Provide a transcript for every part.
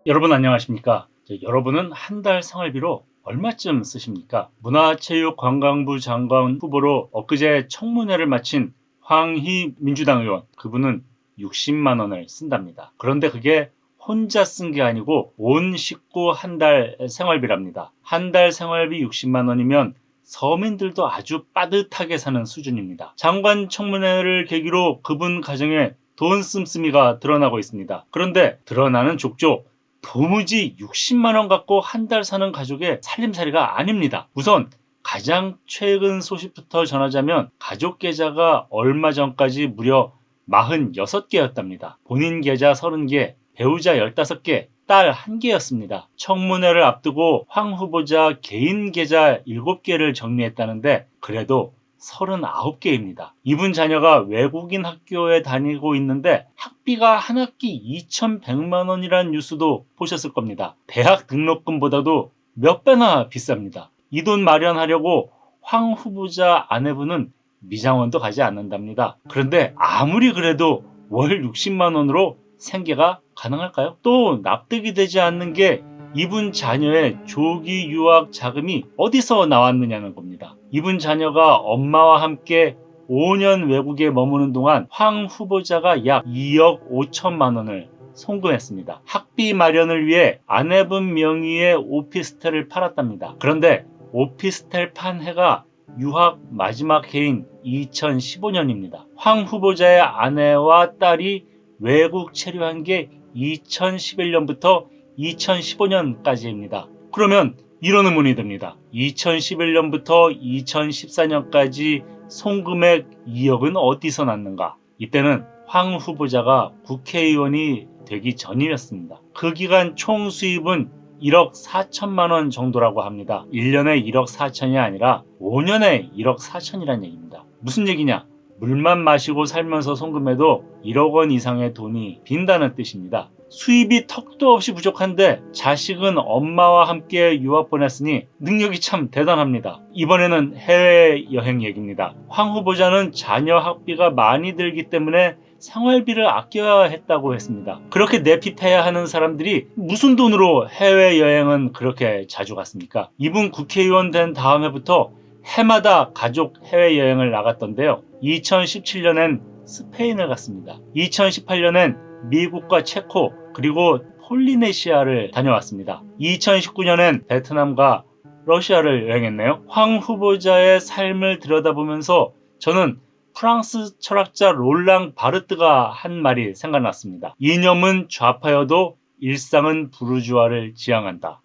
여러분 안녕하십니까? 여러분은 한 달 생활비로 얼마쯤 쓰십니까? 문화체육관광부 장관 후보로 엊그제 청문회를 마친 황희 민주당 의원, 그분은 60만 원을 쓴답니다. 그런데 그게 혼자 쓴 게 아니고 온 식구 한 달 생활비랍니다. 한 달 생활비 60만 원이면 서민들도 아주 빠듯하게 사는 수준입니다. 장관 청문회를 계기로 그분 가정에 돈 씀씀이가 드러나고 있습니다. 그런데 드러나는 족족 도무지 60만 원 갖고 한 달 사는 가족의 살림살이가 아닙니다. 우선 가장 최근 소식부터 전하자면 가족 계좌가 얼마 전까지 무려 46개였답니다. 본인 계좌 30개, 배우자 15개, 딸 1개였습니다. 청문회를 앞두고 황 후보자 개인 계좌 7개를 정리했다는데 그래도 39개입니다. 이분 자녀가 외국인 학교에 다니고 있는데 학비가 한 학기 2,100만 원이라는 뉴스도 보셨을 겁니다. 대학 등록금보다도 몇 배나 비쌉니다. 이 돈 마련하려고 황 후보자 아내분은 미장원도 가지 않는답니다. 그런데 아무리 그래도 월 60만 원으로 생계가 가능할까요? 또 납득이 되지 않는 게 이분 자녀의 조기 유학 자금이 어디서 나왔느냐는 겁니다. 이분 자녀가 엄마와 함께 5년 외국에 머무는 동안 황 후보자가 약 2억 5천만 원을 송금했습니다. 학비 마련을 위해 아내분 명의의 오피스텔을 팔았답니다. 그런데 오피스텔 판 해가 유학 마지막 해인 2015년입니다. 황 후보자의 아내와 딸이 외국 체류한 게 2011년부터 2015년까지입니다. 그러면 이런 의문이 듭니다. 2011년부터 2014년까지 송금액 2억은 어디서 났는가? 이때는 황 후보자가 국회의원이 되기 전이었습니다. 그 기간 총 수입은 1억 4천만 원 정도라고 합니다. 1년에 1억 4천이 아니라 5년에 1억 4천이란 얘기입니다. 무슨 얘기냐? 물만 마시고 살면서 송금해도 1억 원 이상의 돈이 빈다는 뜻입니다. 수입이 턱도 없이 부족한데 자식은 엄마와 함께 유학 보냈으니 능력이 참 대단합니다. 이번에는 해외여행 얘기입니다. 황 후보자는 자녀 학비가 많이 들기 때문에 생활비를 아껴야 했다고 했습니다. 그렇게 내핏해야 하는 사람들이 무슨 돈으로 해외여행은 그렇게 자주 갔습니까? 이분 국회의원 된 다음 해부터 해마다 가족 해외여행을 나갔던데요. 2017년엔 스페인을 갔습니다. 2018년엔 미국과 체코 그리고 폴리네시아를 다녀왔습니다. 2019년엔 베트남과 러시아를 여행했네요. 황 후보자의 삶을 들여다보면서 저는 프랑스 철학자 롤랑 바르트가 한 말이 생각났습니다. 이념은 좌파여도 일상은 부르주아를 지향한다.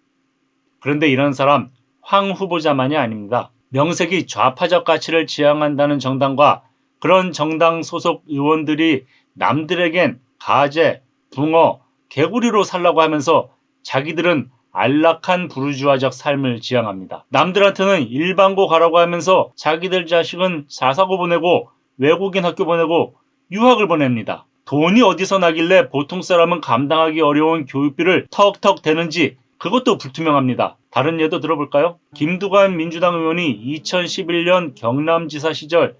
그런데 이런 사람 황 후보자만이 아닙니다. 명색이 좌파적 가치를 지향한다는 정당과 그런 정당 소속 의원들이 남들에겐 가재, 붕어, 개구리로 살라고 하면서 자기들은 안락한 부르주아적 삶을 지향합니다. 남들한테는 일반고 가라고 하면서 자기들 자식은 자사고 보내고 외국인 학교 보내고 유학을 보냅니다. 돈이 어디서 나길래 보통 사람은 감당하기 어려운 교육비를 턱턱 대는지 그것도 불투명합니다. 다른 예도 들어볼까요? 김두관 민주당 의원이 2011년 경남지사 시절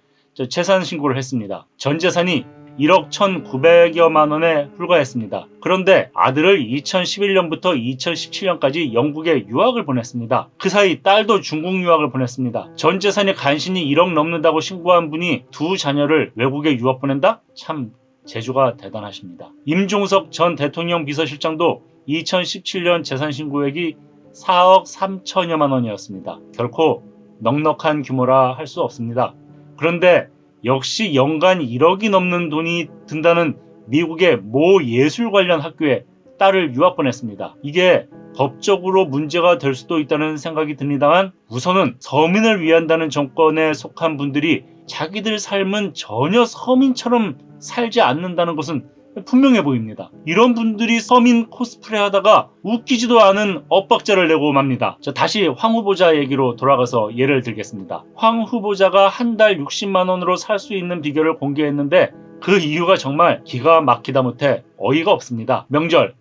재산 신고를 했습니다. 전 재산이 1억 1,900여만 원에 불과했습니다. 그런데 아들을 2011년부터 2017년까지 영국에 유학을 보냈습니다. 그 사이 딸도 중국 유학을 보냈습니다. 전 재산이 간신히 1억 넘는다고 신고한 분이 두 자녀를 외국에 유학 보낸다? 참 재주가 대단하십니다. 임종석 전 대통령 비서실장도 2017년 재산 신고액이 4억 3천여만 원이었습니다. 결코 넉넉한 규모라 할 수 없습니다. 그런데 역시 연간 1억이 넘는 돈이 든다는 미국의 모 예술 관련 학교에 딸을 유학 보냈습니다. 이게 법적으로 문제가 될 수도 있다는 생각이 듭니다만 우선은 서민을 위한다는 정권에 속한 분들이 자기들 삶은 전혀 서민처럼 살지 않는다는 것은 분명해 보입니다. 이런 분들이 서민 코스프레 하다가 웃기지도 않은 엇박자를 내고 맙니다. 다시 황 후보자 얘기로 돌아가서 예를 들겠습니다. 황 후보자가 한 달 60만 원으로 살 수 있는 비결을 공개했는데 그 이유가 정말 기가 막히다 못해 어이가 없습니다. 명절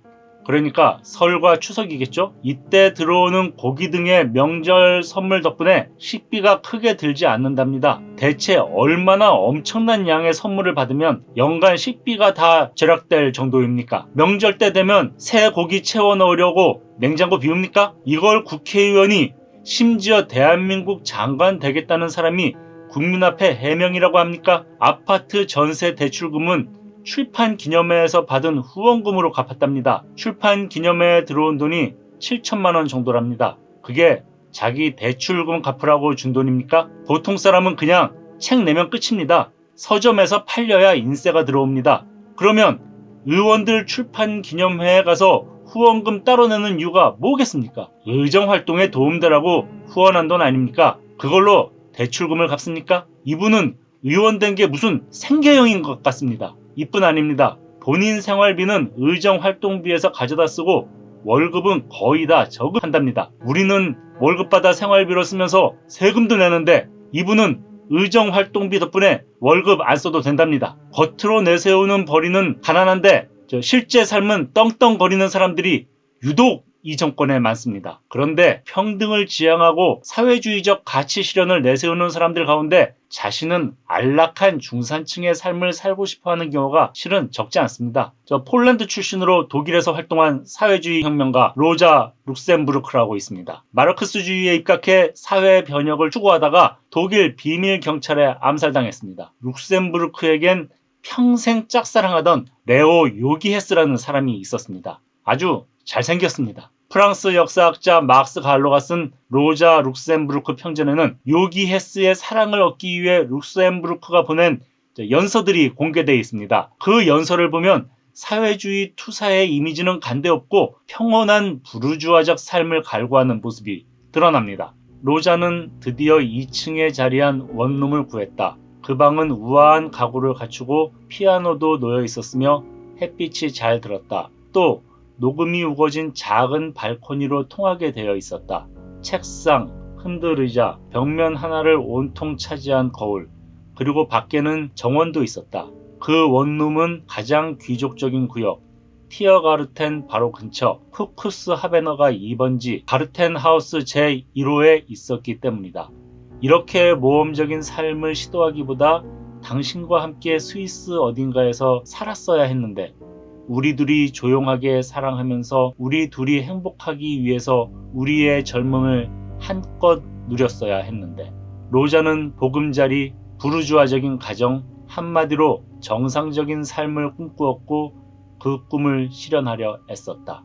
그러니까 설과 추석이겠죠? 이때 들어오는 고기 등의 명절 선물 덕분에 식비가 크게 들지 않는답니다. 대체 얼마나 엄청난 양의 선물을 받으면 연간 식비가 다 절약될 정도입니까? 명절 때 되면 새 고기 채워 넣으려고 냉장고 비웁니까? 이걸 국회의원이, 심지어 대한민국 장관 되겠다는 사람이 국민 앞에 해명이라고 합니까? 아파트 전세 대출금은 출판 기념회에서 받은 후원금으로 갚았답니다. 출판 기념회에 들어온 돈이 7천만 원 정도랍니다. 그게 자기 대출금 갚으라고 준 돈입니까? 보통 사람은 그냥 책 내면 끝입니다. 서점에서 팔려야 인세가 들어옵니다. 그러면 의원들 출판 기념회에 가서 후원금 따로 내는 이유가 뭐겠습니까? 의정활동에 도움되라고 후원한 돈 아닙니까? 그걸로 대출금을 갚습니까? 이분은 의원 된 게 무슨 생계형인 것 같습니다. 이뿐 아닙니다. 본인 생활비는 의정활동비에서 가져다 쓰고 월급은 거의 다 저금한답니다. 우리는 월급 받아 생활비로 쓰면서 세금도 내는데 이분은 의정활동비 덕분에 월급 안 써도 된답니다. 겉으로 내세우는 벌이는 가난한데 실제 삶은 떵떵거리는 사람들이 유독 이 정권에 많습니다. 그런데 평등을 지향하고 사회주의적 가치 실현을 내세우는 사람들 가운데 자신은 안락한 중산층의 삶을 살고 싶어하는 경우가 실은 적지 않습니다. 폴란드 출신으로 독일에서 활동한 사회주의 혁명가 로자 룩셈부르크라고 있습니다. 마르크스주의에 입각해 사회 변혁을 추구하다가 독일 비밀 경찰에 암살당했습니다. 룩셈부르크에겐 평생 짝사랑하던 레오 요기헤스라는 사람이 있었습니다. 아주 잘생겼습니다. 프랑스 역사학자 막스 갈로가 쓴 로자 룩셈부르크 평전에는 요기헤스의 사랑을 얻기 위해 룩셈부르크가 보낸 연서들이 공개되어 있습니다. 그 연서를 보면 사회주의 투사의 이미지는 간데없고 평온한 부르주아적 삶을 갈구하는 모습이 드러납니다. 로자는 드디어 2층에 자리한 원룸을 구했다. 그 방은 우아한 가구를 갖추고 피아노도 놓여 있었으며 햇빛이 잘 들었다. 또 녹음이 우거진 작은 발코니로 통하게 되어 있었다. 책상, 흔들의자, 벽면 하나를 온통 차지한 거울, 그리고 밖에는 정원도 있었다. 그 원룸은 가장 귀족적인 구역, 티어가르텐 바로 근처 후쿠스 하베너가 2번지 가르텐 하우스 제1호에 있었기 때문이다. 이렇게 모험적인 삶을 시도하기보다 당신과 함께 스위스 어딘가에서 살았어야 했는데 우리 둘이 조용하게 사랑하면서 우리 둘이 행복하기 위해서 우리의 젊음을 한껏 누렸어야 했는데 로자는 보금자리, 부르주아적인 가정, 한마디로 정상적인 삶을 꿈꾸었고 그 꿈을 실현하려 애썼다.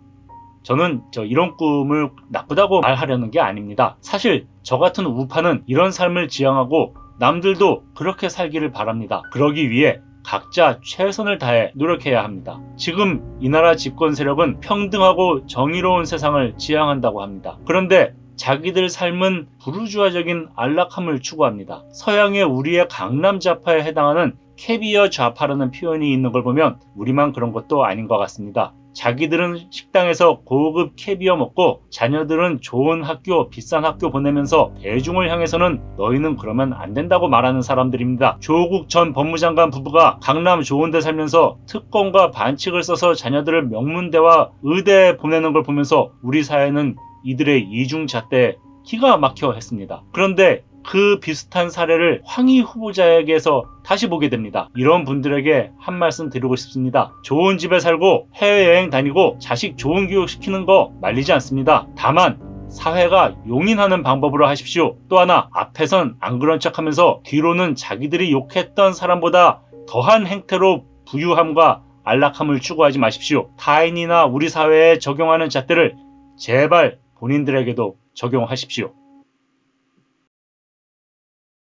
저는 이런 꿈을 나쁘다고 말하려는 게 아닙니다. 사실 저 같은 우파는 이런 삶을 지향하고 남들도 그렇게 살기를 바랍니다. 그러기 위해 각자 최선을 다해 노력해야 합니다. 지금 이 나라 집권 세력은 평등하고 정의로운 세상을 지향한다고 합니다. 그런데 자기들 삶은 부르주아적인 안락함을 추구합니다. 서양의 우리의 강남 좌파에 해당하는 캐비어 좌파라는 표현이 있는 걸 보면 우리만 그런 것도 아닌 것 같습니다. 자기들은 식당에서 고급 캐비어 먹고 자녀들은 좋은 학교, 비싼 학교 보내면서 대중을 향해서는 너희는 그러면 안 된다고 말하는 사람들입니다. 조국 전 법무장관 부부가 강남 좋은 데 살면서 특권과 반칙을 써서 자녀들을 명문대와 의대에 보내는 걸 보면서 우리 사회는 이들의 이중잣대에 기가 막혀 했습니다. 그런데 그 비슷한 사례를 황희 후보자에게서 다시 보게 됩니다. 이런 분들에게 한 말씀 드리고 싶습니다. 좋은 집에 살고 해외여행 다니고 자식 좋은 교육 시키는 거 말리지 않습니다. 다만 사회가 용인하는 방법으로 하십시오. 또 하나, 앞에선 안 그런 척하면서 뒤로는 자기들이 욕했던 사람보다 더한 행태로 부유함과 안락함을 추구하지 마십시오. 타인이나 우리 사회에 적용하는 잣대를 제발 본인들에게도 적용하십시오.